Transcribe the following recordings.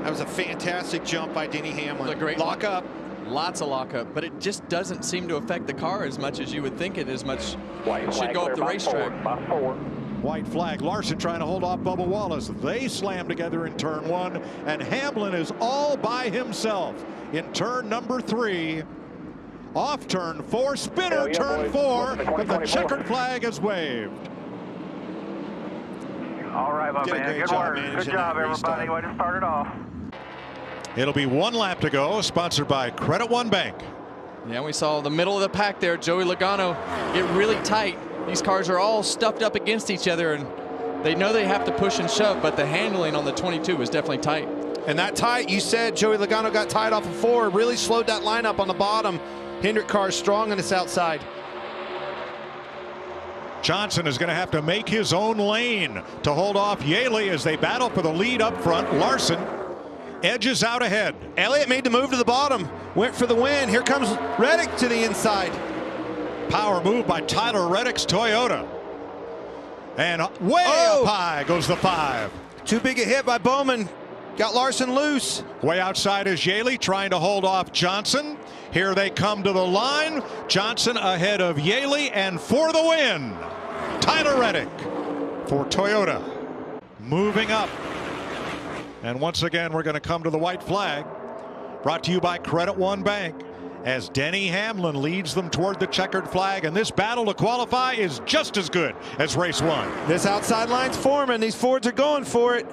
That was a fantastic jump by Denny Hamlin. A great lock up. Lots of lockup, but it just doesn't seem to affect the car as much as you would think it should go up the racetrack. White flag. Larson trying to hold off Bubba Wallace. They slam together in turn 1, and Hamlin is all by himself in turn number 3. Off turn 4, spinner turn 4, but the checkered flag is waved. All right, my man. Good work. Good job, everybody. Way to start it off. It'll be 1 lap to go, sponsored by Credit One Bank. Yeah, we saw the middle of the pack there, Joey Logano, get really tight. These cars are all stuffed up against each other, and they know they have to push and shove, but the handling on the 22 was definitely tight. And that tight, you said Joey Logano got tight off of 4, really slowed that lineup on the bottom. Hendrick car strong on this outside. Johnson is going to have to make his own lane to hold off Yaley as they battle for the lead up front. Larson edges out ahead. Elliott made the move to the bottom, went for the win. Here comes Reddick to the inside. Power move by Tyler Reddick's Toyota. And way up high goes the 5. Too big a hit by Bowman. Got Larson loose. Way outside is Yaley trying to hold off Johnson. Here they come to the line. Johnson ahead of Yaley, and for the win, Tyler Reddick for Toyota. Moving up. And once again, we're going to come to the white flag. Brought to you by Credit One Bank, as Denny Hamlin leads them toward the checkered flag. And this battle to qualify is just as good as race 1. This outside line's forming. These Fords are going for it.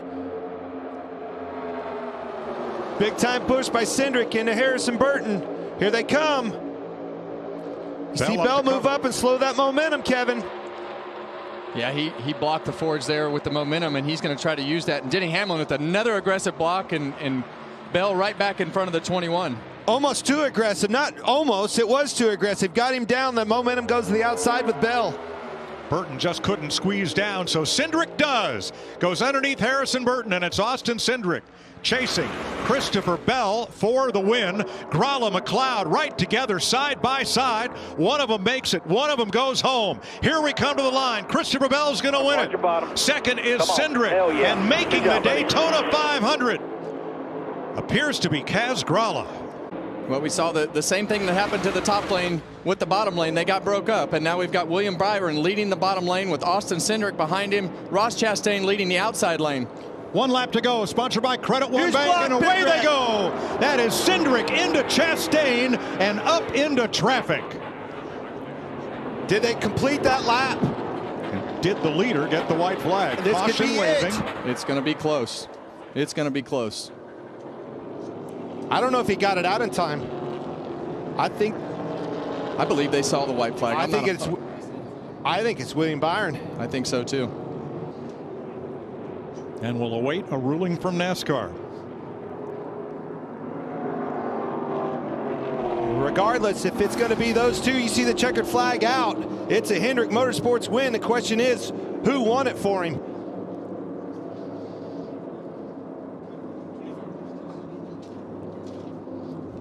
Big time push by Cindric into Harrison Burton. Here they come. You see Bell move up and slow that momentum, Kevin. Yeah, he blocked the Fords there with the momentum, and he's going to try to use that. And Denny Hamlin with another aggressive block, and Bell right back in front of the 21. Almost too aggressive. Not almost. It was too aggressive. Got him down. The momentum goes to the outside with Bell. Burton just couldn't squeeze down, so Cindric does. Goes underneath Harrison Burton, and it's Austin Cindric chasing Christopher Bell for the win. Gralla McLeod right together side by side. One of them makes it. One of them goes home. Here we come to the line. Christopher Bell's going to win it. Second is Cindric, and making the Daytona 500 appears to be Kaz Gralla. Well, we saw the same thing that happened to the top lane with the bottom lane. They got broke up, and now we've got William Byron leading the bottom lane with Austin Cindric behind him. Ross Chastain leading the outside lane. 1 lap to go, sponsored by Credit One Bank, and away they go. That is Cindric into Chastain and up into traffic. Did they complete that lap? And did the leader get the white flag? This could be waving. It's going to be close. It's going to be close. I don't know if he got it out in time. I believe they saw the white flag. I think it's William Byron. I think so too. And we'll await a ruling from NASCAR. Regardless, if it's going to be those two, you see the checkered flag out. It's a Hendrick Motorsports win. The question is, who won it for him?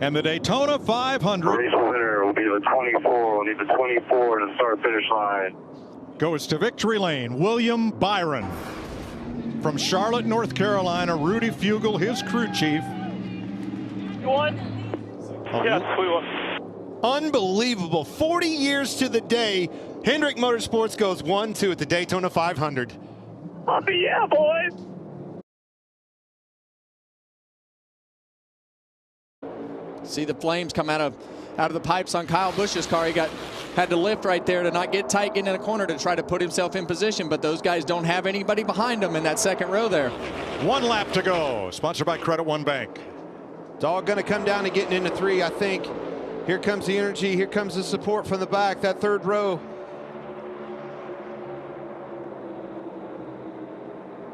And the Daytona 500. Race winner will be the 24. We'll need the 24 to start finish line. Goes to victory lane, William Byron. From Charlotte, North Carolina, Rudy Fugle, his crew chief. You won? Yes, we won. Unbelievable. 40 years to the day, Hendrick Motorsports goes 1-2 at the Daytona 500. Yeah, boys. See the flames come out of the pipes on Kyle Busch's car. He had to lift right there to not get tight, getting in a corner to try to put himself in position, but those guys don't have anybody behind them in that second row there. 1 lap to go, sponsored by Credit One Bank. It's all going to come down to getting into 3, I think. Here comes the energy, here comes the support from the back, that third row.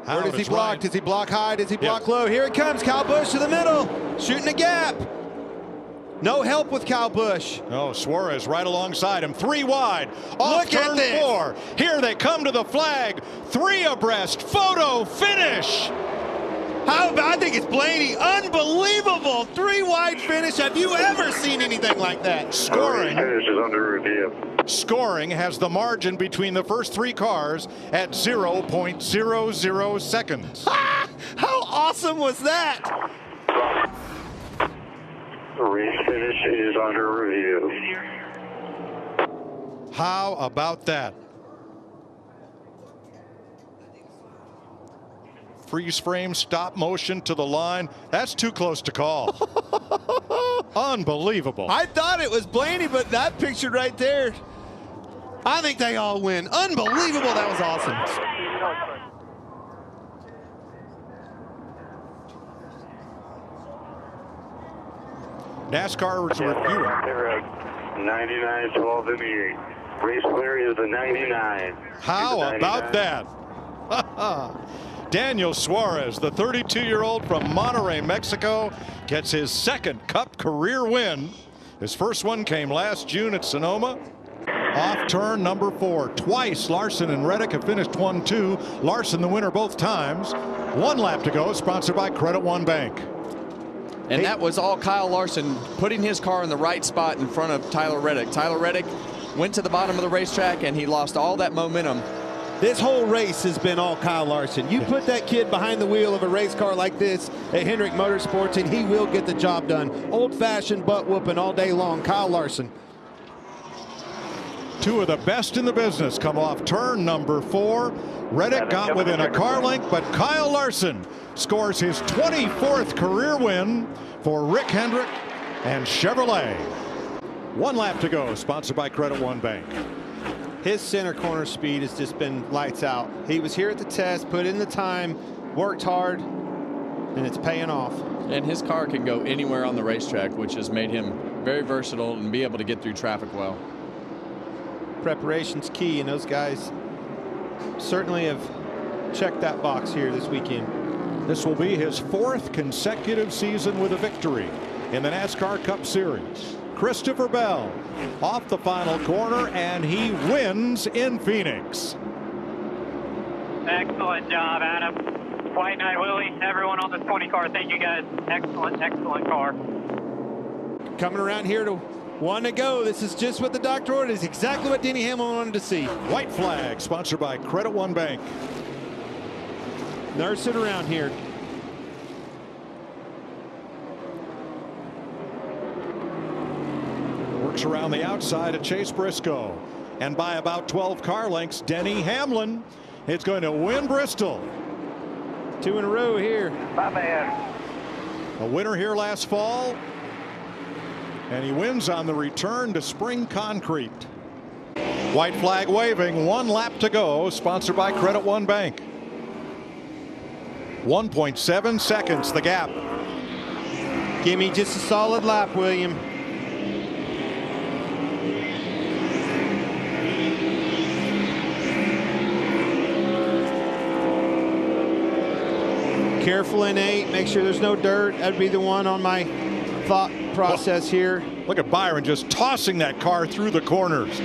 Where does he block? Does he block high? Does he block low? Here it comes, Kyle Busch to the middle, shooting a gap. No help with Kyle Busch. Oh, Suarez right alongside him. 3 wide. Off turn 4. Here they come to the flag. 3 abreast. Photo finish. I think it's Blaney. Unbelievable. 3 wide finish. Have you ever seen anything like that? Scoring. Finish is under review. Scoring has the margin between the first 3 cars at 0.00 seconds. How awesome was that? Race finish is under review. How about that? Freeze frame, stop motion to the line. That's too close to call. Unbelievable. I thought it was Blaney, but that picture right there, I think they all win. Unbelievable. That was awesome. NASCAR is reviewing. 99-12 in the 8. Race winner is the 99. How about that? Daniel Suarez, the 32-year-old from Monterrey, Mexico, gets his second Cup career win. His first one came last June at Sonoma. Off turn number 4. Twice Larson and Reddick have finished 1-2. Larson the winner both times. 1 lap to go, sponsored by Credit One Bank. And that was all Kyle Larson putting his car in the right spot in front of Tyler Reddick. Tyler Reddick went to the bottom of the racetrack and he lost all that momentum. This whole race has been all Kyle Larson. You put that kid behind the wheel of a race car like this at Hendrick Motorsports and he will get the job done. Old-fashioned butt whooping all day long. Kyle Larson. 2 of the best in the business come off turn number 4. Reddick got within a car length, but Kyle Larson scores his 24th career win for Rick Hendrick and Chevrolet. 1 lap to go, sponsored by Credit One Bank. His center corner speed has just been lights out. He was here at the test, put in the time, worked hard, and it's paying off. And his car can go anywhere on the racetrack, which has made him very versatile and be able to get through traffic well. Preparation's key, and those guys certainly have checked that box here this weekend. This will be his 4th consecutive season with a victory in the NASCAR Cup Series. Christopher Bell off the final corner, and he wins in Phoenix. Excellent job, Adam. White Knight, Willie, everyone on this 20 car, thank you guys. Excellent, excellent car. Coming around here to 1 to go. This is just what the doctor ordered. It's exactly what Denny Hamlin wanted to see. White flag, sponsored by Credit One Bank. Nursing around here. Works around the outside of Chase Briscoe. And by about 12 car lengths, Denny Hamlin is going to win Bristol. 2 in a row here. My man. A winner here last fall. And he wins on the return to spring concrete. White flag waving, 1 lap to go, sponsored by Credit One Bank. 1.7 seconds the gap. Give me just a solid lap, William. Careful in 8, make sure there's no dirt. That'd be the one on my thought process here. Look at Byron just tossing that car through the corners,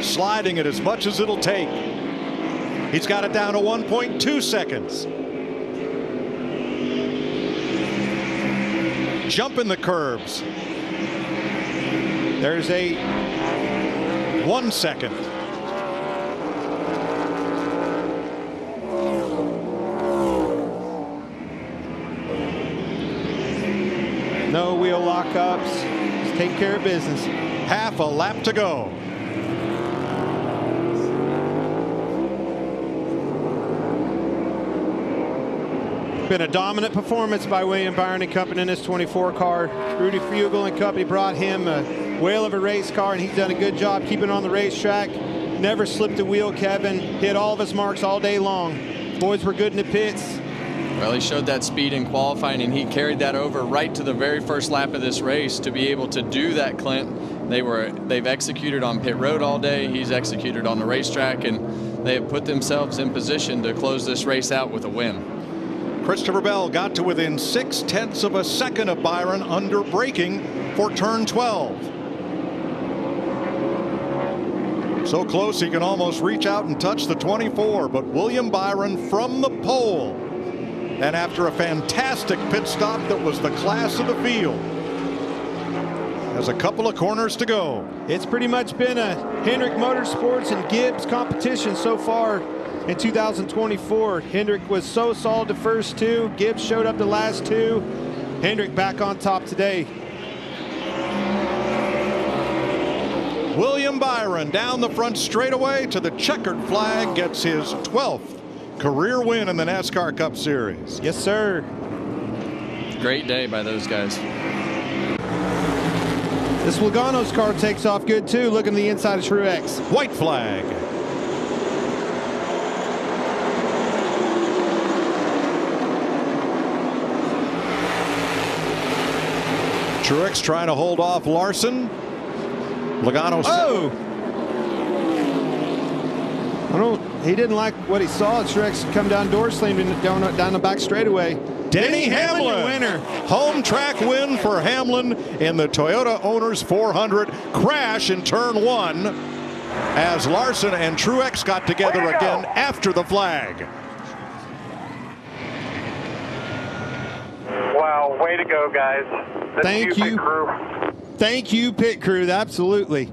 sliding it as much as it'll take. He's got it down to 1.2 seconds. Jumping the curbs. There's a 1 second. no wheel lockups. Just take care of business. Half a lap to go. Been a dominant performance by William Byron and Company in this 24 car. Rudy Fugel and Company brought him a whale of a race car, and he's done a good job keeping on the racetrack. Never slipped a wheel, Kevin. Hit all of his marks all day long. Boys were good in the pits. Well, he showed that speed in qualifying, and he carried that over right to the very first lap of this race to be able to do that, Clint. They've executed on pit road all day. He's executed on the racetrack, and they have put themselves in position to close this race out with a win. Christopher Bell got to within 0.6 of a second of Byron under braking for turn 12. So close he can almost reach out and touch the 24, but William Byron from the pole. And after a fantastic pit stop that was the class of the field, has a couple of corners to go. It's pretty much been a Hendrick Motorsports and Gibbs competition so far in 2024. Hendrick was so solid the first two. Gibbs showed up the last two. Hendrick back on top today. William Byron down the front straightaway to the checkered flag, gets his 12th career win in the NASCAR Cup Series. Yes, sir. Great day by those guys. This Logano's car takes off good too. Look at the inside of Truex. White flag. Truex trying to hold off Larson. Logano. Oh! He didn't like what he saw. Truex come down door slammed down the back straightaway. Denny Hamlin, winner. Home track win for Hamlin in the Toyota Owners 400. Crash in turn 1 as Larson and Truex got together again after the flag. Wow, way to go, guys. Thank you. Pit crew. Thank you, pit crew. Absolutely.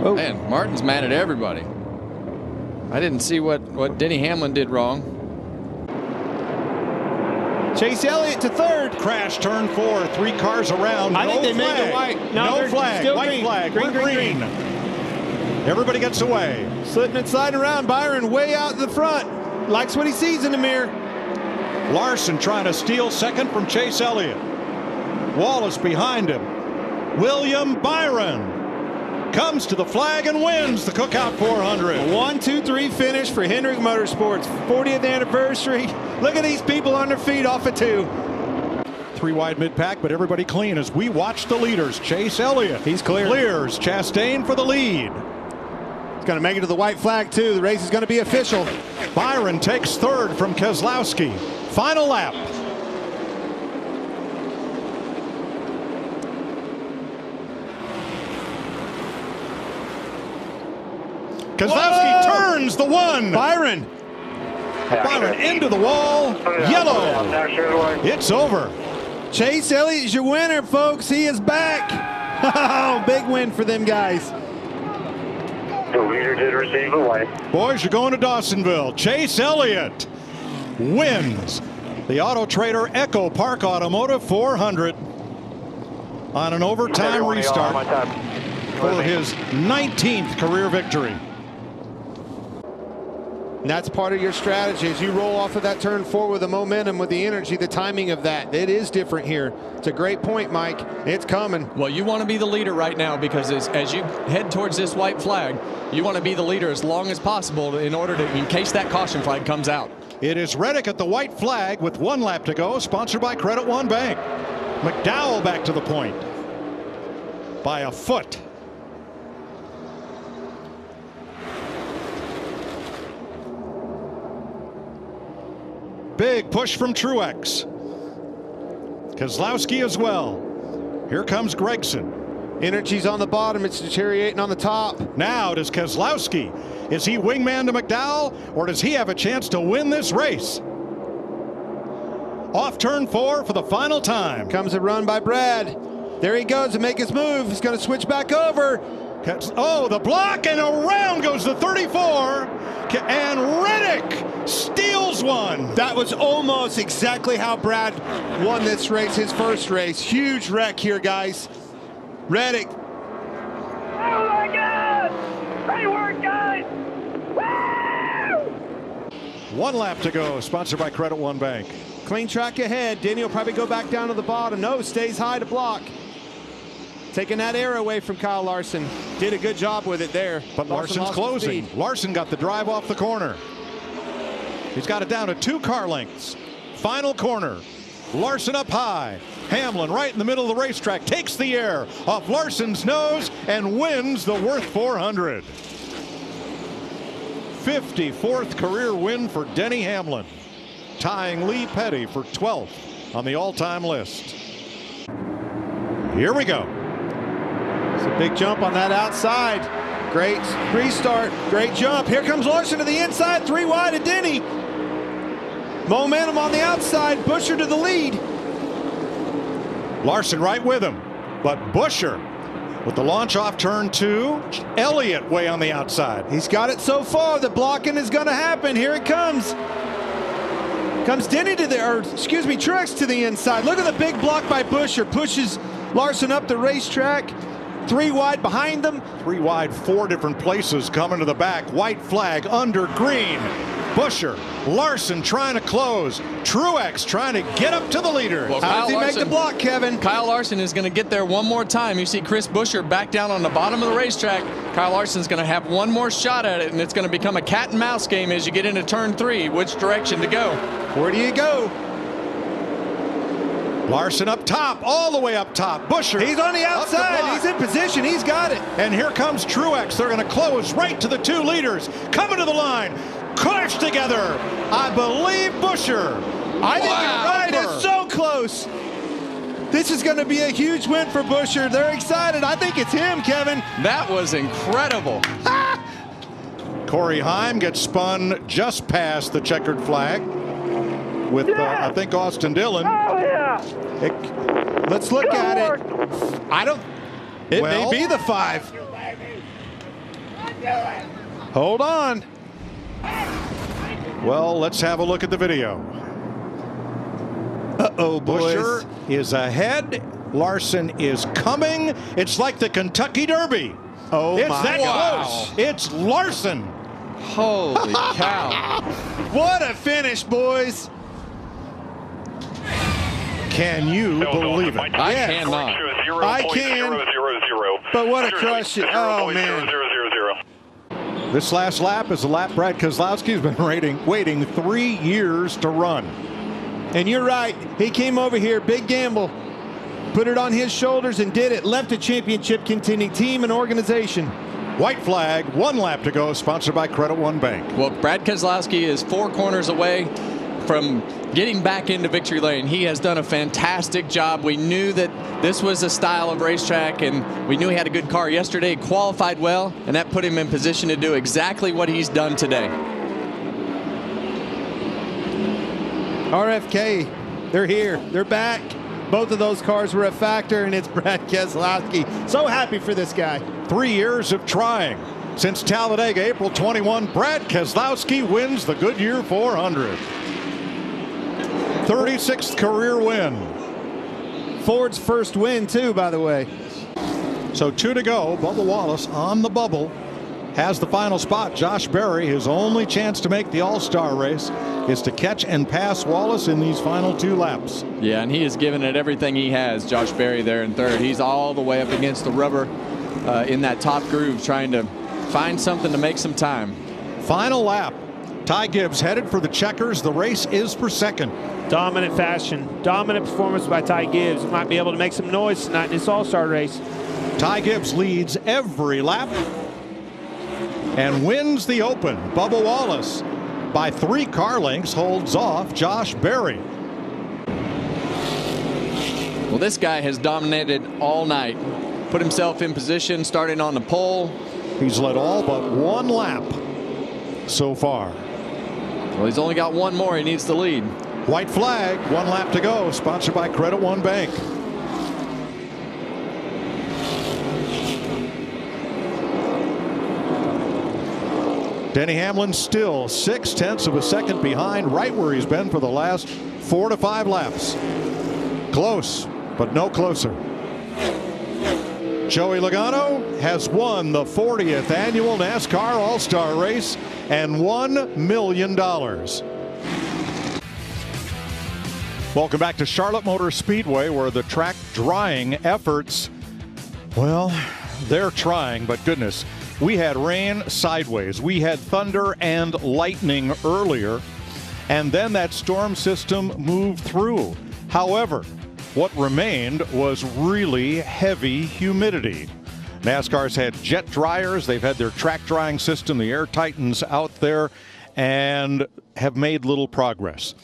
Oh. Man, Martin's mad at everybody. I didn't see what Denny Hamlin did wrong. Chase Elliott to third. Crash turn 4, 3 cars around. I think they flag. made it white. No flag. Still White green. flag. Green, We're green, green. Everybody gets away. Slipping and sliding around. Byron way out in the front. Likes what he sees in the mirror. Larson trying to steal second from Chase Elliott. Wallace behind him. William Byron comes to the flag and wins the Cookout 400. 1-2-3 finish for Hendrick Motorsports. 40th anniversary. Look at these people on their feet off of 2. 3 wide mid-pack, but everybody clean as we watch the leaders. Chase Elliott. He's clear. Clears Chastain for the lead. He's going to make it to the white flag, too. The race is going to be official. Byron takes third from Keselowski. Final lap. Keselowski turns the 1. Byron. Byron into the wall. Yellow. It's over. Chase Elliott is your winner, folks. He is back. Oh, big win for them guys. The leader did receive a white. Boys, you're going to Dawsonville. Chase Elliott wins the Auto Trader Echo Park Automotive 400 on an overtime restart for his 19th career victory. And that's part of your strategy as you roll off of that turn 4 with the momentum, with the energy, the timing of that. It is different here. It's a great point, Mike. It's coming. Well, you want to be the leader right now because as you head towards this white flag, you want to be the leader as long as possible in order to, in case that caution flag comes out. It is Reddick at the white flag with 1 lap to go, sponsored by Credit One Bank. McDowell back to the point by a foot. Big push from Truex. Keselowski as well. Here comes Gregson. Energy's on the bottom. It's deteriorating on the top. Now does Keselowski. Is he wingman to McDowell, or does he have a chance to win this race? Off turn 4 for the final time. Comes a run by Brad. There he goes to make his move. He's going to switch back over. Oh, the block, and around goes the 34. And Reddick steals one. That was almost exactly how Brad won this race, his first race. Huge wreck here, guys. Reddick. Oh my God! Great work, guys! Woo! 1 lap to go, sponsored by Credit One Bank. Clean track ahead. Denny will probably go back down to the bottom. No, stays high to block. Taking that air away from Kyle Larson. Did a good job with it there. But Larson's closing. Larson got the drive off the corner. He's got it down to 2 car lengths. Final corner. Larson up high. Hamlin right in the middle of the racetrack takes the air off Larson's nose and wins the Worth 400. 54th career win for Denny Hamlin, tying Lee Petty for 12th on the all-time list. Here we go. It's a big jump on that outside. Great restart. Great jump. Here comes Larson to the inside. 3 wide of Denny. Momentum on the outside. Buescher to the lead. Larson right with him. But Buescher with the launch off turn 2. Elliott way on the outside. He's got it so far. The blocking is going to happen. Here it comes. Comes Denny to the, or excuse me, Truex to the inside. Look at the big block by Buescher. Pushes Larson up the racetrack. 3 wide behind them. 3 wide, 4 different places coming to the back. White flag under green. Buescher, Larson trying to close. Truex trying to get up to the leaders. Well, How does he make the block, Kevin? Kyle Larson is going to get there one more time. You see Chris Buescher back down on the bottom of the racetrack. Kyle Larson's going to have one more shot at it, and it's going to become a cat and mouse game as you get into turn 3. Which direction to go? Where do you go? Larson up top, all the way up top. Buescher. He's on the outside. He's in position. He's got it. And here comes Truex. They're going to close right to the 2 leaders. Coming to the line. Clash together. I believe Buescher. I think you're right. It's so close. This is going to be a huge win for Buescher. They're excited. I think it's him, Kevin. That was incredible. Corey Heim gets spun just past the checkered flag with, I think, Austin Dillon. Oh, yeah. Let's look at it. I don't. It may be the 5. Hold on. Well, let's have a look at the video. Uh-oh, boys. Buescher is ahead. Larson is coming. It's like the Kentucky Derby. Oh, it's my that gosh. close. It's Larson. Holy cow. What a finish, boys. Can you believe it? I cannot. I can. But what a crush. Oh, man. This last lap is a lap Brad Keselowski's been waiting 3 years to run. And you're right. He came over here, big gamble, put it on his shoulders and did it. Left a championship contending team and organization. White flag, 1 lap to go, sponsored by Credit One Bank. Well, Brad Keselowski is 4 corners away from getting back into victory lane. He has done a fantastic job. We knew that this was a style of racetrack, and we knew he had a good car yesterday. He qualified well, and that put him in position to do exactly what he's done today. RFK, they're here. They're back. Both of those cars were a factor, and it's Brad Keselowski. So happy for this guy. 3 years of trying. Since Talladega, April 21, Brad Keselowski wins the Goodyear 400. 36th career win. Ford's first win, too, by the way. So 2 to go. Bubba Wallace on the bubble has the final spot. Josh Berry, his only chance to make the All-Star race is to catch and pass Wallace in these final 2 laps. Yeah, and he has given it everything he has. Josh Berry there in 3rd. He's all the way up against the rubber in that top groove, trying to find something to make some time. Final lap. Ty Gibbs headed for the checkers. The race is for 2nd. Dominant fashion. Dominant performance by Ty Gibbs. Might be able to make some noise tonight in this All-Star race. Ty Gibbs leads every lap and wins the Open. Bubba Wallace, by 3 car lengths, holds off Josh Berry. Well, this guy has dominated all night. Put himself in position, starting on the pole. He's led all but 1 lap so far. Well, he's only got 1 more. He needs to lead. White flag, 1 lap to go, sponsored by Credit One Bank. Denny Hamlin still 0.6 of a second behind, right where he's been for the last 4 to 5 laps. Close, but no closer. Joey Logano has won the 40th annual NASCAR All-Star Race and $1 million. Welcome back to Charlotte Motor Speedway, where the track drying efforts, well, they're trying, but goodness, we had rain sideways. We had thunder and lightning earlier, and then that storm system moved through. However, what remained was really heavy humidity. NASCAR's had jet dryers. They've had their track drying system, the Air Titans, out there, and have made little progress.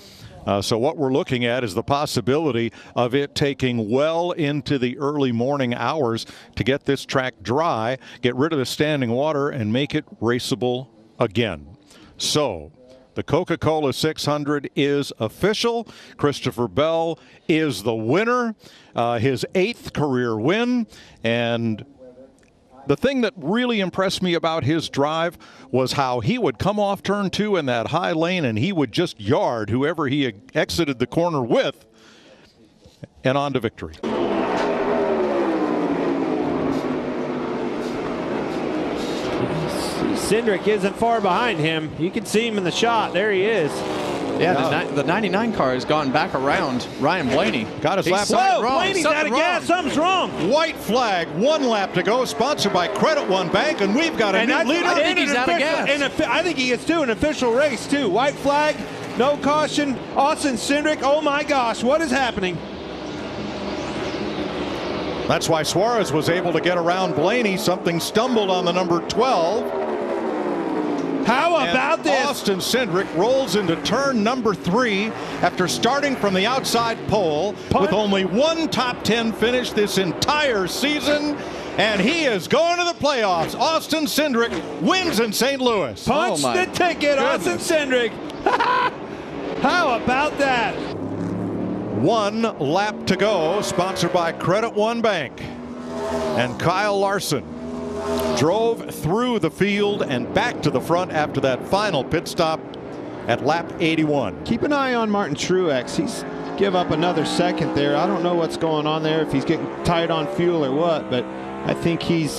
So what we're looking at is the possibility of it taking well into the early morning hours to get this track dry, get rid of the standing water, and make it raceable again. So the Coca-Cola 600 is official. Christopher Bell is the winner, his 8th career win, and The thing that really impressed me about his drive was how he would come off turn 2 in that high lane and he would just yard whoever he exited the corner with and on to victory. Cindric isn't far behind him. You can see him in the shot. There he is. Yeah, the 99 car has gone back around Ryan Blaney. Got his lap. Whoa, Blaney's out of gas. Something's wrong. White flag, 1 lap to go, sponsored by Credit One Bank, and we've got a new leader. I think he's out of gas. I think he is too, an official race too. White flag, no caution. Austin Cindric, oh my gosh, what is happening? That's why Suarez was able to get around Blaney. Something stumbled on the number 12. How about this? Austin Cindric rolls into turn number 3 after starting from the outside pole with only 1 top 10 finish this entire season, and he is going to the playoffs. Austin Cindric wins in St. Louis. Punch the ticket, goodness. Austin Cindric. How about that? 1 lap to go, sponsored by Credit One Bank. And Kyle Larson drove through the field and back to the front after that final pit stop at lap 81. Keep an eye on Martin Truex. He's give up another second there. I don't know what's going on there, if he's getting tight on fuel or what, but I think he's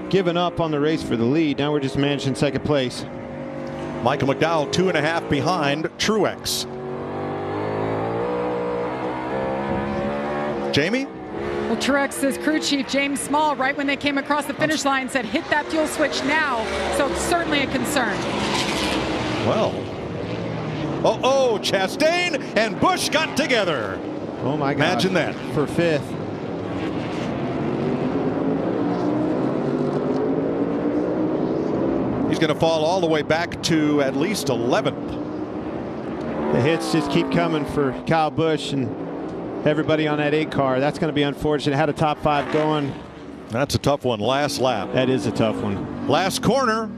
given up on the race for the lead. Now we're just managing second place. Michael McDowell 2.5 behind Truex. Jamie? Well, Truex's crew chief, James Small, right when they came across the finish line, said, hit that fuel switch now. So it's certainly a concern. Well, Chastain and Busch got together. Oh my God. Imagine that. For 5th. He's going to fall all the way back to at least 11th. The hits just keep coming for Kyle Busch and everybody on that 8 car. That's going to be unfortunate. Had a top 5 going. That's a tough one. Last lap. That is a tough one. Last corner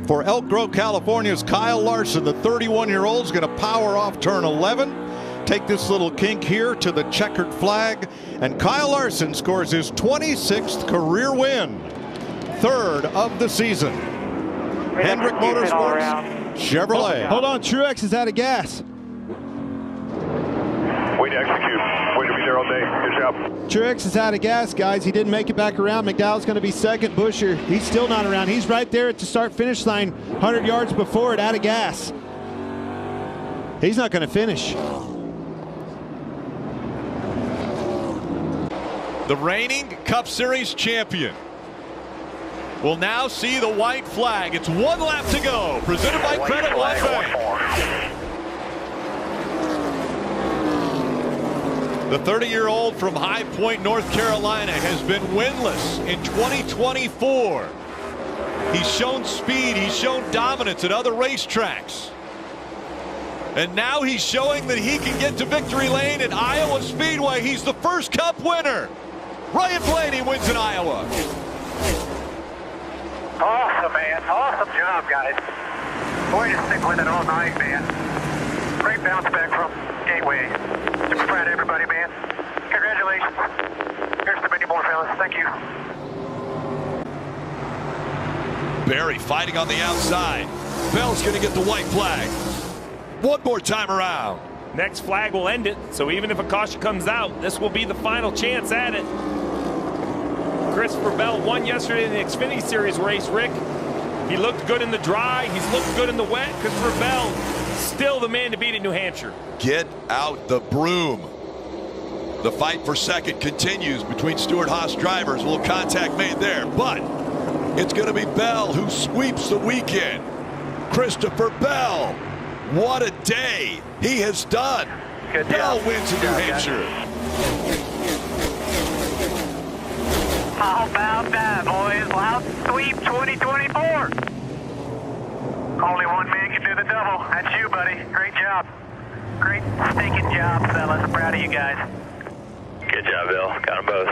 for Elk Grove, California's Kyle Larson. The 31-year-old is going to power off turn 11. Take this little kink here to the checkered flag. And Kyle Larson scores his 26th career win. 3rd of the season. Hendrick Motorsports, Chevrolet. Hold on, Truex is out of gas. Way to execute. Way to be there all day. Good job. Truex is out of gas, guys. He didn't make it back around. McDowell's going to be second. Buscher, he's still not around. He's right there at the start-finish line, 100 yards before it, out of gas. He's not going to finish. The reigning Cup Series champion will now see the white flag. It's 1 lap to go. Presented by Credit One Bank. The 30-year-old from High Point, North Carolina, has been winless in 2024. He's shown speed. He's shown dominance at other racetracks. And now he's showing that he can get to victory lane at Iowa Speedway. He's the first Cup winner. Ryan Blaney wins in Iowa. Awesome, man. Awesome job, guys. Way to stick with it all night, man. Great bounce back from Gateway. Super proud of everybody, man. Congratulations. Here's to many more, fellas. Thank you. Barry fighting on the outside. Bell's going to get the white flag. One more time around. Next flag will end it, so even if a caution comes out, this will be the final chance at it. Christopher Bell won yesterday in the Xfinity Series race, Rick. He looked good in the dry. He's looked good in the wet. Christopher Bell, still the man to beat in New Hampshire. Get out the broom. The fight for second continues between Stewart-Haas drivers. A little contact made there, but it's going to be Bell who sweeps the weekend. Christopher Bell, what a day he has done. Good Bell job. wins in New Hampshire. How about that, boys? Loud sweep 2024. Only one man can do the double. That's you, buddy. Great job. Great stinking job, fellas. I'm proud of you guys. Good job, Bill. Got them both.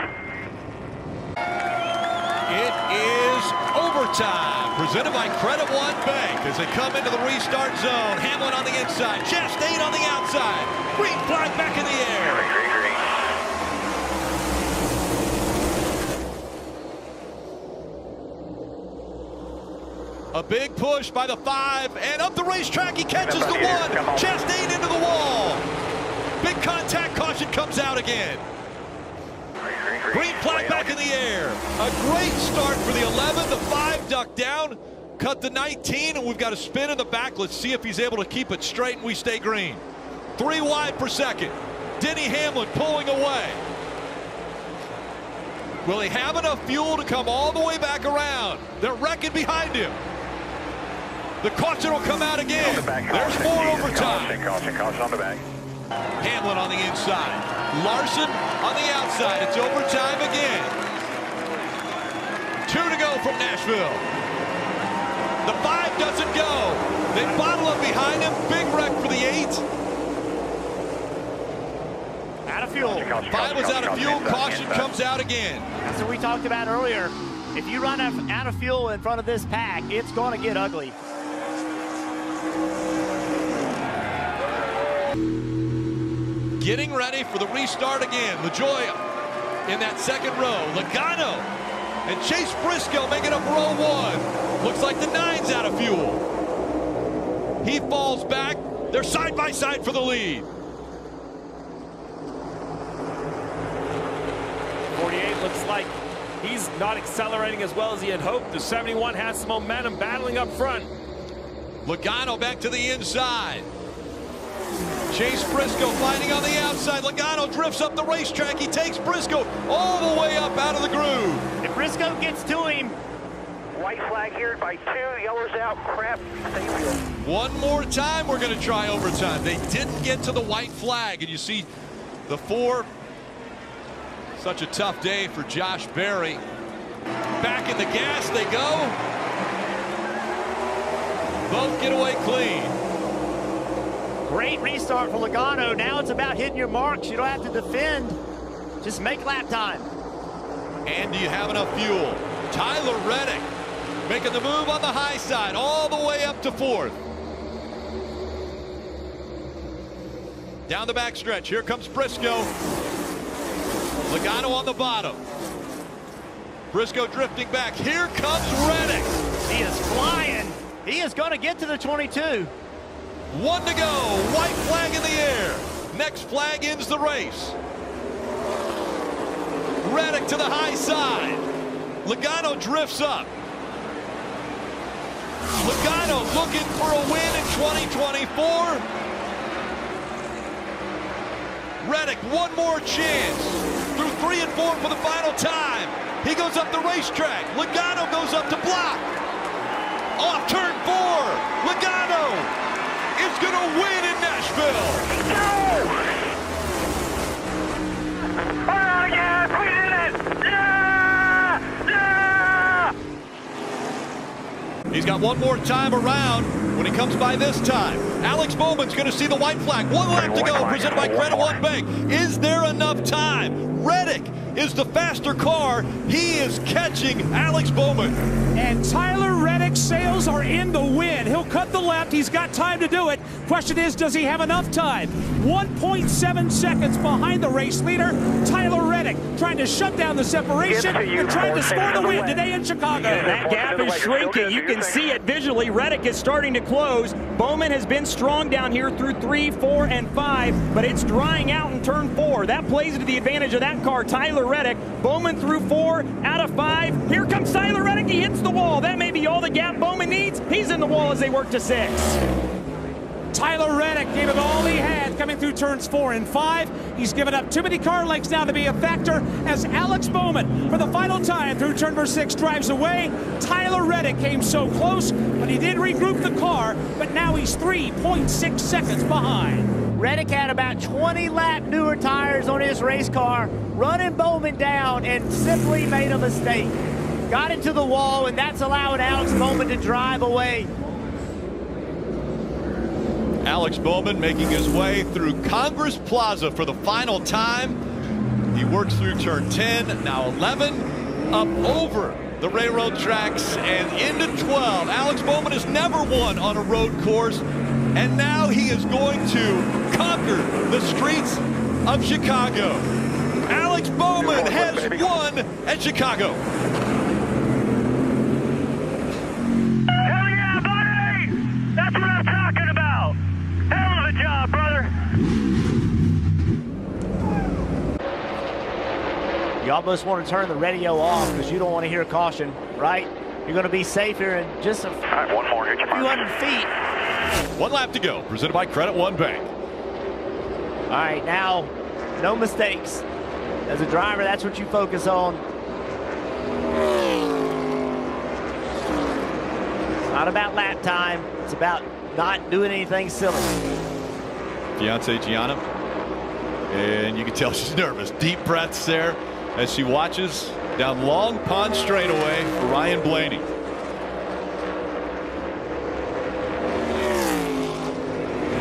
It is overtime, presented by Credit One Bank as they come into the restart zone. Hamlin on the inside, Chastain on the outside. Green flag back in the air. Green. A big push by the 5, and up the racetrack, he catches the 1. Chastain into the wall. Big contact, caution comes out again. Green flag back in the air. A great start for the 11. The 5 ducked down, cut the 19, and we've got a spin in the back. Let's see if he's able to keep it straight and we stay green. 3 wide per second. Denny Hamlin pulling away. Will he have enough fuel to come all the way back around? They're wrecking behind him. The caution will come out again. There's more overtime. Caution on the back. Hamlin on the inside. Larson on the outside. It's overtime again. 2 to go from Nashville. The 5 doesn't go. They bottle up behind him. Big wreck for the 8. Out of fuel. 5 was out of fuel. Caution comes out again. That's what we talked about earlier. If you run out of fuel in front of this pack, it's going to get ugly. Getting ready for the restart again. LaJoie in that second row. Logano and Chase Briscoe making up row 1. Looks like the 9's out of fuel. He falls back. They're side by side for the lead. 48 looks like he's not accelerating as well as he had hoped. The 71 has some momentum battling up front. Logano back to the inside. Chase Briscoe fighting on the outside. Logano drifts up the racetrack. He takes Briscoe all the way up out of the groove. If Briscoe gets to him. White flag here by 2. Yellow's out. Crap. Stay wheel. One more time, we're going to try overtime. They didn't get to the white flag, and you see the 4. Such a tough day for Josh Berry. Back in the gas they go. Both get away clean. Great restart for Logano. Now it's about hitting your marks. You don't have to defend. Just make lap time. And do you have enough fuel? Tyler Reddick making the move on the high side all the way up to 4th. Down the backstretch. Here comes Briscoe. Logano on the bottom. Briscoe drifting back. Here comes Reddick. He is flying. He is going to get to the 22. 1 to go. White flag in the air. Next flag ends the race. Reddick to the high side. Logano drifts up. Logano looking for a win in 2024. Reddick, one more chance. Through 3 and 4 for the final time. He goes up the racetrack. Logano goes up to block. Off turn 4. Logano is going to win in Nashville. Oh, yes, we did it! Yeah! Yeah! He's got one more time around when he comes by this time. Alex Bowman's going to see the white flag. 1 lap to go, presented by Credit One Bank. Is there enough time? Reddick is the faster car. He is catching Alex Bowman. And Tyler Reddick's sails are in the wind. He'll cut the left. He's got time to do it. Question is, does he have enough time? 1.7 seconds behind the race leader. Tyler Reddick trying to shut down the separation and trying to score the win today in Chicago. And that gap is shrinking. You can see it visually. Reddick is starting to close. Bowman has been strong down here through 3, 4, and 5, but it's drying out in turn 4. That plays to the advantage of that car, Tyler Reddick. Bowman through 4 out of 5. Here comes Tyler Reddick. He hits the wall. That may be all the gap Bowman needs. He's in the wall as they work to 6. Tyler Reddick gave it all he had coming through turns 4 and 5. He's given up too many car lengths now to be a factor as Alex Bowman, for the final time through turn number 6, drives away. Tyler Reddick came so close, but he did regroup the car, but now he's 3.6 seconds behind. Reddick had about 20 lap newer tires on his race car, running Bowman down and simply made a mistake. Got into the wall, and that's allowing Alex Bowman to drive away. Alex Bowman making his way through Congress Plaza for the final time. He works through turn 10, now 11, up over the railroad tracks and into 12. Alex Bowman has never won on a road course, and now he is going to conquer the streets of Chicago. Alex Bowman has won at Chicago. Hell You almost want to turn the radio off because you don't want to hear caution, right? You're going to be safe here in just a one more, get your few hundred feet. 1 lap to go, presented by Credit One Bank. All right, now, no mistakes. As a driver, that's what you focus on. It's not about lap time. It's about not doing anything silly. Fiance Gianna, and you can tell she's nervous. Deep breaths there as she watches down Long Pond straightaway for Ryan Blaney.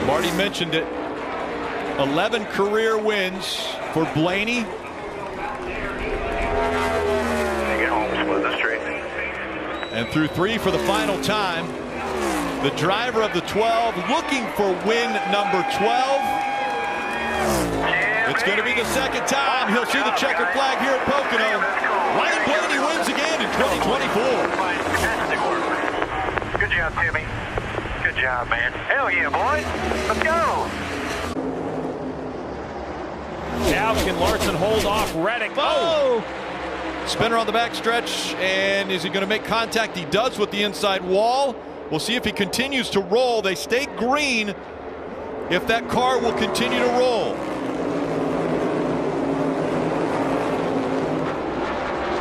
Marty mentioned it. 11 career wins for Blaney. Get home, split the street. And through 3 for the final time. The driver of the 12 looking for win number 12. It's going to be the second time he'll see the checkered flag here at Pocono. Ryan Blaney wins again in 2024. Fantastic work. Good job, Timmy. Good job, man. Hell yeah, boys. Let's go. Now can Larson hold off Reddick? Oh! Spinner on the backstretch, and is he going to make contact? He does with the inside wall. We'll see if he continues to roll. They stay green if that car will continue to roll.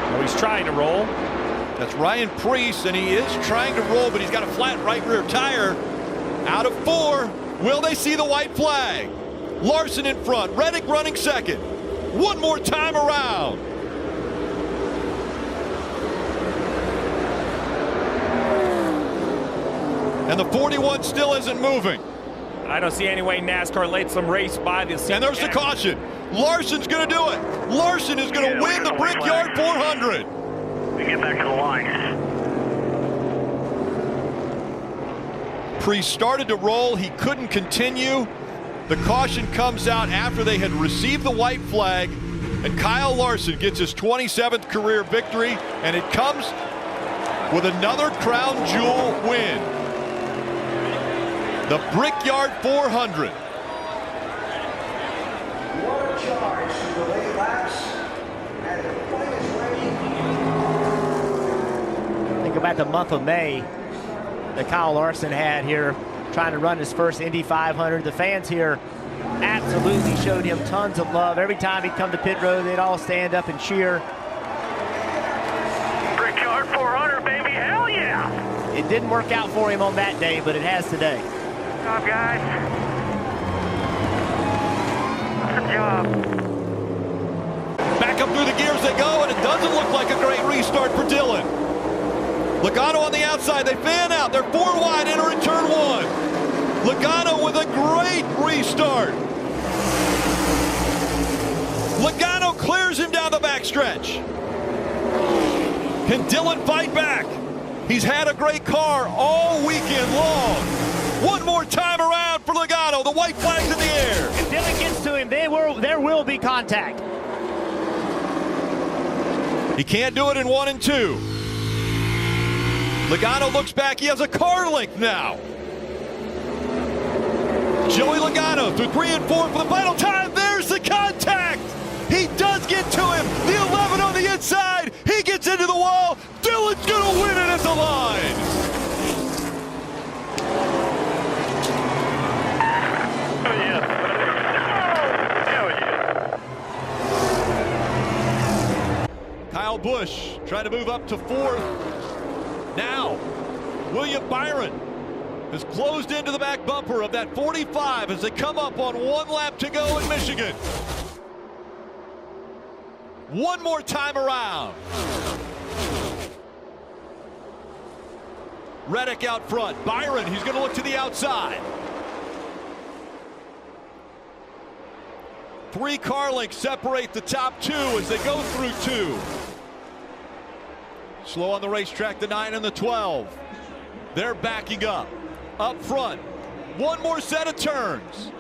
Oh, he's trying to roll. That's Ryan Preece, and he is trying to roll, but he's got a flat right rear tire. Out of 4, will they see the white flag? Larson in front, Reddick running second. One more time around. And the 41 still isn't moving. I don't see any way NASCAR lets them race by this. And there's the caution. Larson's going to do it. Larson is going to win the Brickyard 400. We get back to the line. Preece started to roll. He couldn't continue. The caution comes out after they had received the white flag. And Kyle Larson gets his 27th career victory. And it comes with another crown jewel win. The Brickyard 400. Water charge through the late laps, and the point is ready. Think about the month of May that Kyle Larson had here, trying to run his first Indy 500. The fans here absolutely showed him tons of love. Every time he'd come to pit road, they'd all stand up and cheer. Brickyard 400, baby, hell yeah! It didn't work out for him on that day, but it has today. Good job, guys. Good job. Back up through the gears they go, and it doesn't look like a great restart for Dillon. Logano on the outside, they fan out. They're 4 wide, entering turn 1. Logano with a great restart. Logano clears him down the backstretch. Can Dillon fight back? He's had a great car all weekend long. One more time around for Logano. The white flag's in the air. If Dillon gets to him, there will be contact. He can't do it in 1 and 2. Logano looks back. He has a car length now. Joey Logano through 3 and 4 for the final time. There's the contact. He does get to him. The 11 on the inside. He gets into the wall. Dillon's going to win it at the line. Kyle Busch trying to move up to 4th. Now, William Byron has closed into the back bumper of that 45 as they come up on 1 lap to go in Michigan. One more time around. Reddick out front. Byron, he's going to look to the outside. 3 car lengths separate the top 2 as they go through 2. Slow on the racetrack, the 9 and the 12. They're backing up. Up front, 1 more set of turns.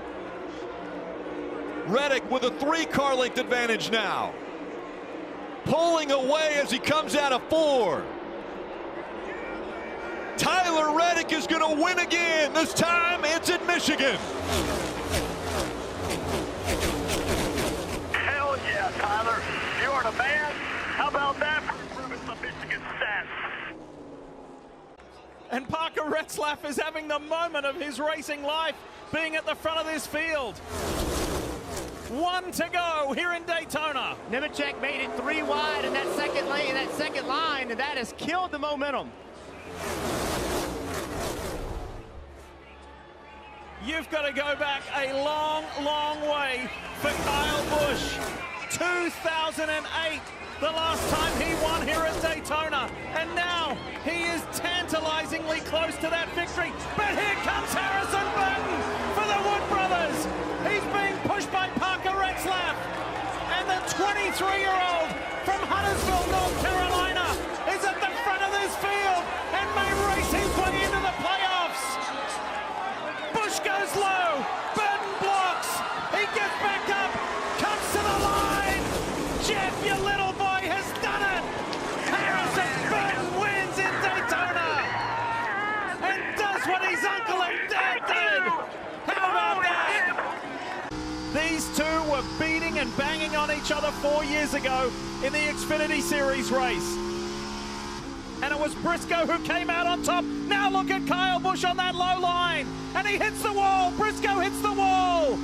Reddick with a 3 car length advantage now. Pulling away as he comes out of 4. Tyler Reddick is going to win again. This time it's in Michigan. Hell yeah, Tyler. You are the man. And Parker Retzlaff is having the moment of his racing life, being at the front of this field. 1 to go here in Daytona. Nemechek made it 3 wide in that second lane, that second line, and that has killed the momentum. You've got to go back a long, long way for Kyle Busch. 2008, the last time he won here at Daytona, and now he is tantalizingly close to that victory. But here comes Harrison Burton for the Wood Brothers. He's being pushed by Parker Retzlaff, and the 23-year-old from Huntersville, North Carolina, is at the front of this field and may race his way into the playoffs. Busch goes low, Burton blocks, he gets back up, comes to the line. Jeff, your little boy, has done it. Harrison Burton wins in Daytona and does what his uncle and dad did. How about that? These two were beating and banging on each other 4 years ago in the Xfinity Series race. And it was Briscoe who came out on top. Now look at Kyle Busch on that low line. And he hits the wall. Briscoe hits the wall.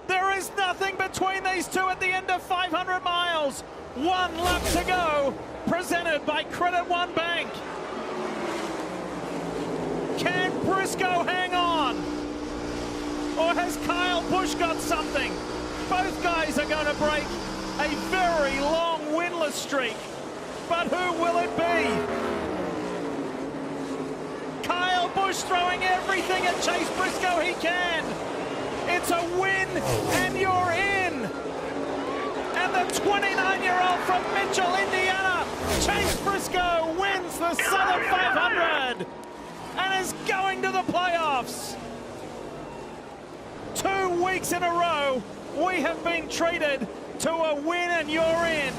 There is nothing between these two at the end of 500 miles. 1 lap to go. Presented by Credit One Bank. Can Briscoe hang on? Or has Kyle Busch got something? Both guys are going to break a very long winless streak. But who will it be? Kyle Busch throwing everything at Chase Briscoe he can. It's a win and you're in. And the 29-year-old from Mitchell, Indiana, Chase Briscoe, wins the Southern 500 and is going to the playoffs. 2 weeks in a row, we have been treated to a win and you're in.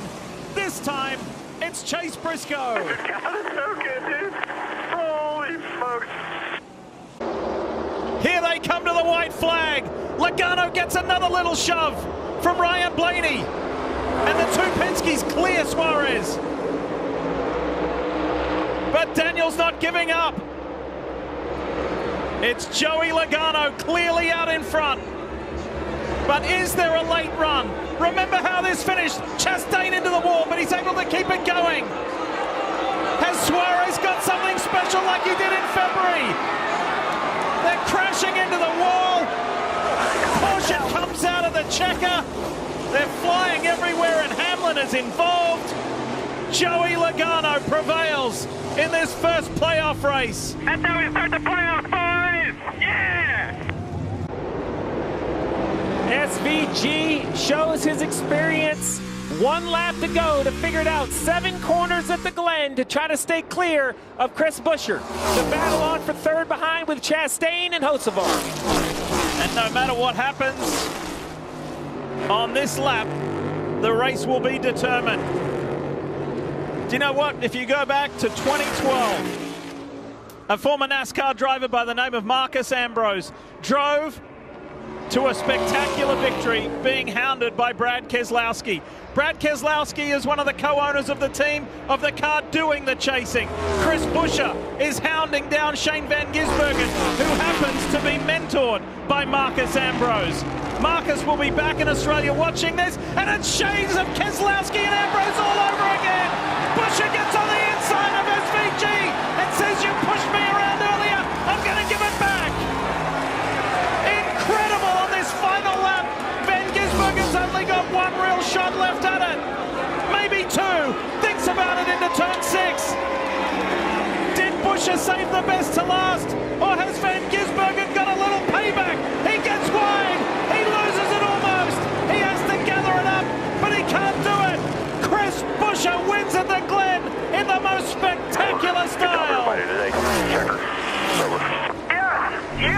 This time, it's Chase Briscoe. So good, dude. Holy smokes. Here they come to the white flag. Logano gets another little shove from Ryan Blaney. And the two Penske's clear Suarez. But Daniel's not giving up. It's Joey Logano clearly out in front. But is there a late run? Remember how this finished. Chastain into the wall, but he's able to keep it going. Has Suarez got something special like he did in February? They're crashing into the wall. Porsche comes out of the checker. They're flying everywhere and Hamlin is involved. Joey Logano prevails in this first playoff race. That's how we start the playoffs, boys. Yeah! SVG shows his experience. 1 lap to go to figure it out. 7 corners at the Glen to try to stay clear of Chris Buescher. The battle on for third behind with Chastain and Hocevar. And no matter what happens on this lap, the race will be determined. Do you know what? If you go back to 2012, a former NASCAR driver by the name of Marcus Ambrose drove to a spectacular victory, being hounded by Brad Keselowski. Brad Keselowski is one of the co-owners of the team of the car doing the chasing. Chris Buescher is hounding down Shane Van Gisbergen, who happens to be mentored by Marcus Ambrose. Marcus will be back in Australia watching this, and it's shades of Keselowski and Ambrose all over again. Buescher gets on the inside of SVG and says, "You pushed me around earlier, I'm going to give it back." Incredible on this final lap. Van Gisbergen's only got 1 real shot left at it. Maybe 2. Thinks about it into turn 6. Did Buescher save the best to last? Or has Van Gisbergen got a little payback? He gets wide. He loses it almost. He has to gather it up, but he can't do it. Chris Buescher wins at the Glen in the most spectacular style.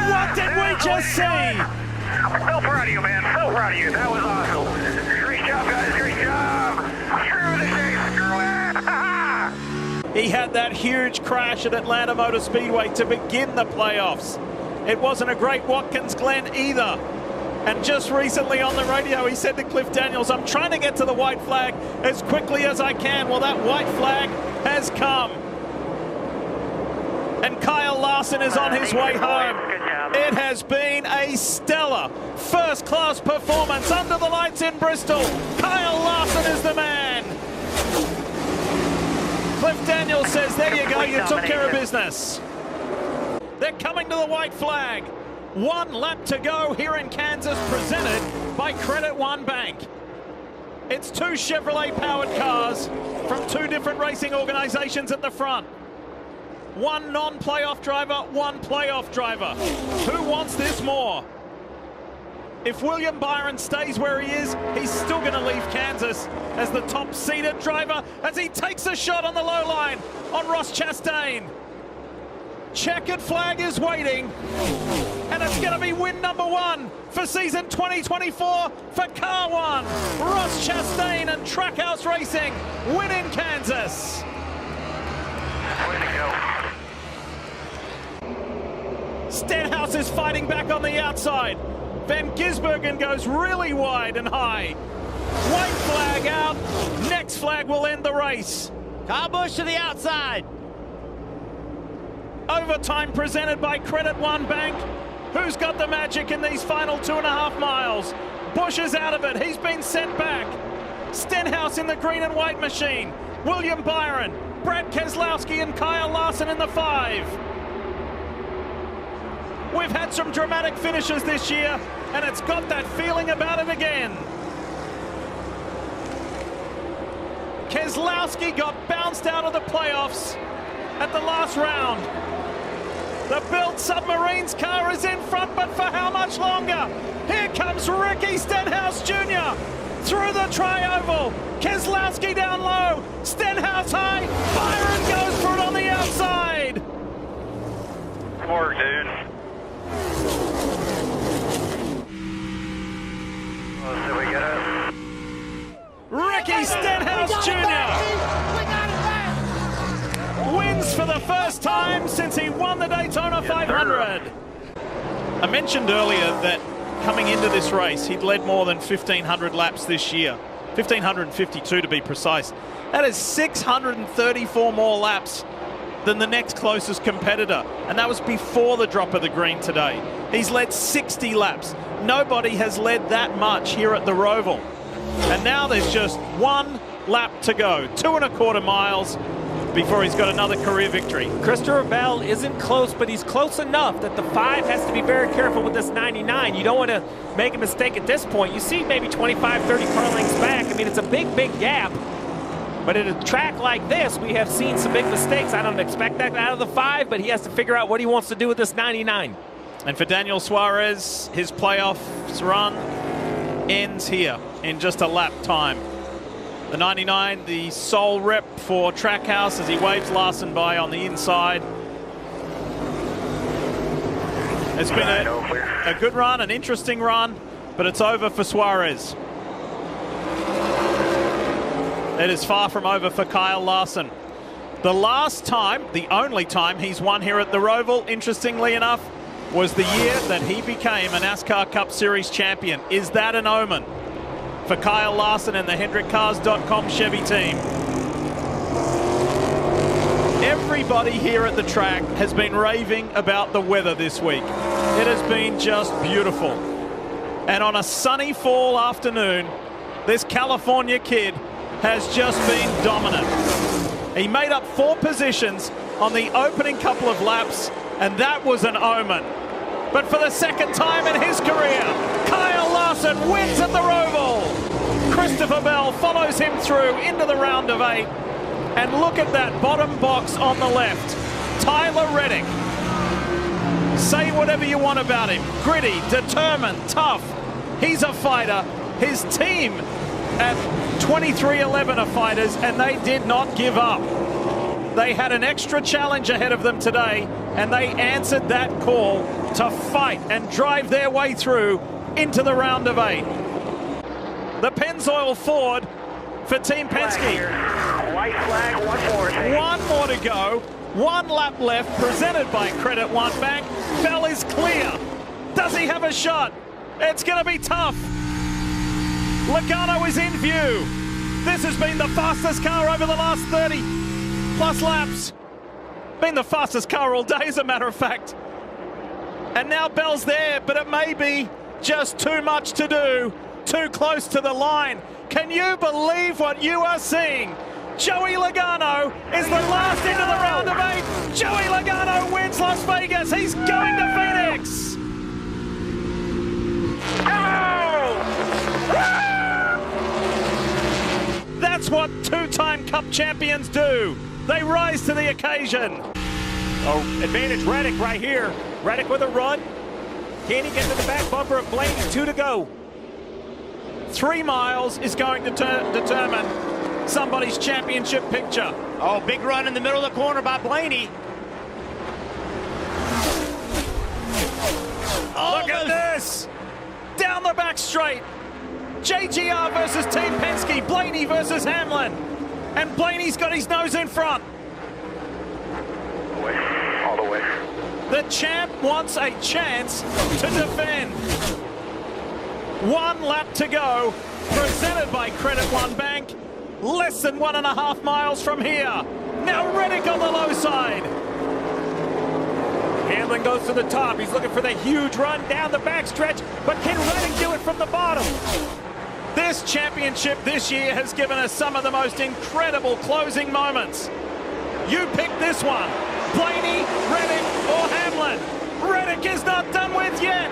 What did we just see? So proud of you, man. So proud of you. That was awesome. Great job, guys. Great job. Screw the chase. Screw it. He had that huge crash at Atlanta Motor Speedway to begin the playoffs. It wasn't a great Watkins Glen either. And just recently on the radio, he said to Cliff Daniels, "I'm trying to get to the white flag as quickly as I can." Well, that white flag has come. And Kyle Larson is on his way home. It has been a stellar first-class performance under the lights in Bristol. Kyle Larson is the man. Cliff Daniels says, there you go, you took care of business. They're coming to the white flag. 1 lap to go here in Kansas, presented by Credit One Bank. It's 2 Chevrolet-powered cars from 2 different racing organizations at the front. 1 non-playoff driver, 1 playoff driver. Who wants this more? If William Byron stays where he is, he's still going to leave Kansas as the top-seeded driver as he takes a shot on the low line on Ross Chastain. Checkered flag is waiting, and it's going to be win number 1 for season 2024 for Car One. Ross Chastain and Trackhouse Racing win in Kansas. Stenhouse is fighting back on the outside. Van Gisbergen goes really wide and high. White flag out. Next flag will end the race. Kyle Busch to the outside. Overtime presented by Credit One Bank. Who's got the magic in these final 2.5 miles? Busch is out of it. He's been sent back. Stenhouse in the green and white machine. William Byron, Brad Keselowski and Kyle Larson in the 5. We've had some dramatic finishes this year, and it's got that feeling about it again. Keselowski got bounced out of the playoffs at the last round. The Built Submarines car is in front, but for how much longer? Here comes Ricky Stenhouse Jr. through the tri-oval. Keselowski down low, Stenhouse high, Byron goes for it on the outside. Good work, dude. Let's see, we got it. Ricky Stenhouse Jr. wins for the first time since he won the Daytona 500. I mentioned earlier that coming into this race, he'd led more than 1,500 laps this year. 1,552 to be precise. That is 634 more laps than the next closest competitor. And that was before the drop of the green today. He's led 60 laps. Nobody has led that much here at the Roval. And now there's just 1 lap to go. 2.25 miles before he's got another career victory. Christopher Bell isn't close, but he's close enough that the 5 has to be very careful with this 99. You don't want to make a mistake at this point. You see maybe 25, 30 car lengths back. I mean, it's a big, big gap. But at a track like this, we have seen some big mistakes. I don't expect that out of the 5, but he has to figure out what he wants to do with this 99. And for Daniel Suarez, his playoffs run ends here in just a lap time. The 99, the sole rep for Trackhouse as he waves Larson by on the inside. It's been a good run, an interesting run, but it's over for Suarez. It is far from over for Kyle Larson. The last time, the only time he's won here at the Roval, interestingly enough, was the year that he became a NASCAR Cup Series champion. Is that an omen for Kyle Larson and the HendrickCars.com Chevy team? Everybody here at the track has been raving about the weather this week. It has been just beautiful. And on a sunny fall afternoon, this California kid has just been dominant. He made up 4 positions on the opening couple of laps, and that was an omen. But for the second time in his career, Kyle Larson wins at the Roval. Christopher Bell follows him through into the round of 8. And look at that bottom box on the left. Tyler Reddick. Say whatever you want about him. Gritty, determined, tough. He's a fighter. His team at 2311 are fighters, and they did not give up. They had an extra challenge ahead of them today, and they answered that call to fight and drive their way through into the round of 8. The Pennzoil Ford for Team Penske. White flag, 1 more. 1 more to go. 1 lap left, presented by Credit One Bank. Bell is clear. Does he have a shot? It's going to be tough. Logano is in view. This has been the fastest car over the last 30+ laps. Been the fastest car all day, as a matter of fact. And now Bell's there, but it may be just too much to do, too close to the line. Can you believe what you are seeing? Joey Logano is the last into the round of 8. Joey Logano wins Las Vegas. He's going to Phoenix. That's what two-time Cup champions do. They rise to the occasion. Oh, advantage Reddick right here. Reddick with a run. Can he get to the back bumper of Blaney? 2 to go. 3 miles is going to determine somebody's championship picture. Oh, big run in the middle of the corner by Blaney. Oh, look at this! Down the back straight. JGR versus Team Penske. Blaney versus Hamlin. And Blaney's got his nose in front. All the way. The champ wants a chance to defend. 1 lap to go. Presented by Credit One Bank. Less than 1.5 miles from here. Now Reddick on the low side. Hamlin goes to the top. He's looking for the huge run down the backstretch, but can Reddick do it from the bottom? This championship this year has given us some of the most incredible closing moments. You pick this one. Blaney, Reddick, or Hamlin. Reddick is not done with yet.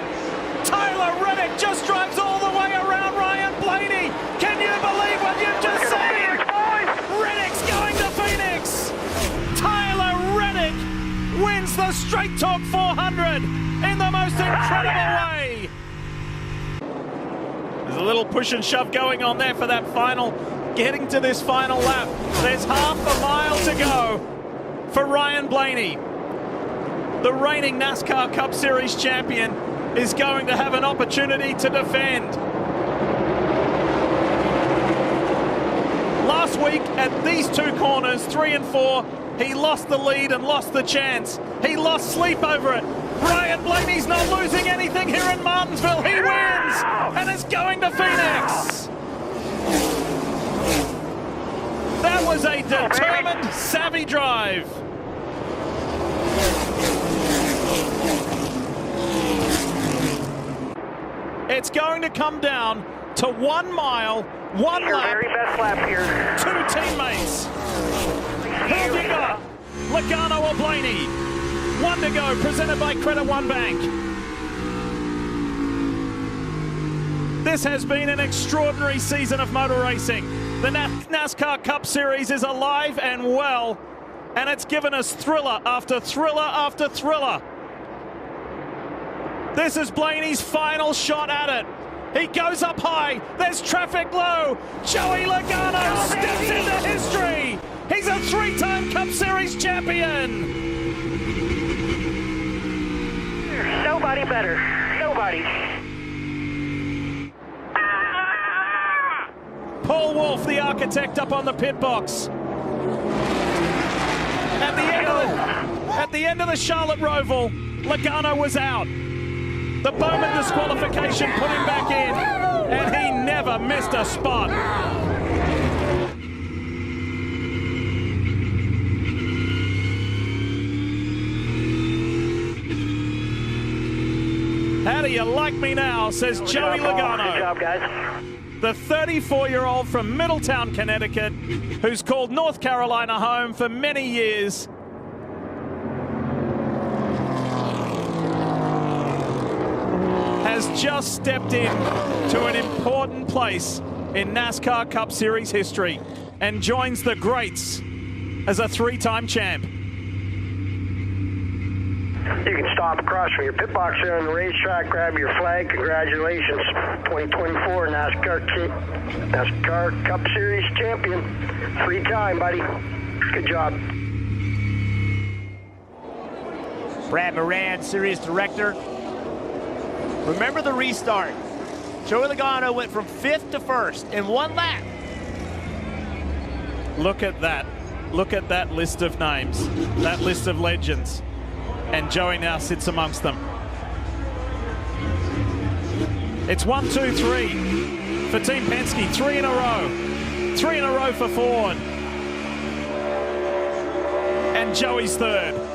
Tyler Reddick just drives all the way around Ryan Blaney. Can you believe what you've just seen? Reddick's going to Phoenix. Tyler Reddick wins the Straight Talk 400 in the most incredible way. There's a little push and shove going on there for that final, getting to this final lap. There's half a mile to go for Ryan Blaney. The reigning NASCAR Cup Series champion is going to have an opportunity to defend. Last week at these 2 corners, 3 and 4, he lost the lead and lost the chance. He lost sleep over it. Ryan Blaney's not losing anything here in Martinsville. He wins and is going to Phoenix. That was a determined, savvy drive. It's going to come down to 1 mile, 1 lap, very best lap here. 2 teammates. Who have you got? Logano or Blaney? 1 to go, presented by Credit One Bank. This has been an extraordinary season of motor racing. The NASCAR Cup Series is alive and well, and it's given us thriller after thriller after thriller. This is Blaney's final shot at it. He goes up high. There's traffic low. Joey Logano steps into history. He's a 3-time Cup Series champion. There's nobody better. Nobody. Paul Wolfe, the architect, up on the pit box. At the end of the Charlotte Roval, Logano was out. The Bowman disqualification put him back in, and he never missed a spot. How do you like me now, says Joey Logano. Good job, guys. The 34-year-old from Middletown, Connecticut, who's called North Carolina home for many years. Has just stepped in to an important place in NASCAR Cup Series history and joins the greats as a 3-time champ. You can stop across from your pit box there on the racetrack, grab your flag. Congratulations, 2024 NASCAR Cup Series champion. 3-time, buddy. Good job. Brad Moran, series director. Remember the restart. Joey Logano went from 5th to 1st in 1 lap. Look at that. Look at that list of names, that list of legends. And Joey now sits amongst them. It's 1, 2, 3 for Team Penske, 3 in a row. 3 in a row for Ford. And Joey's third.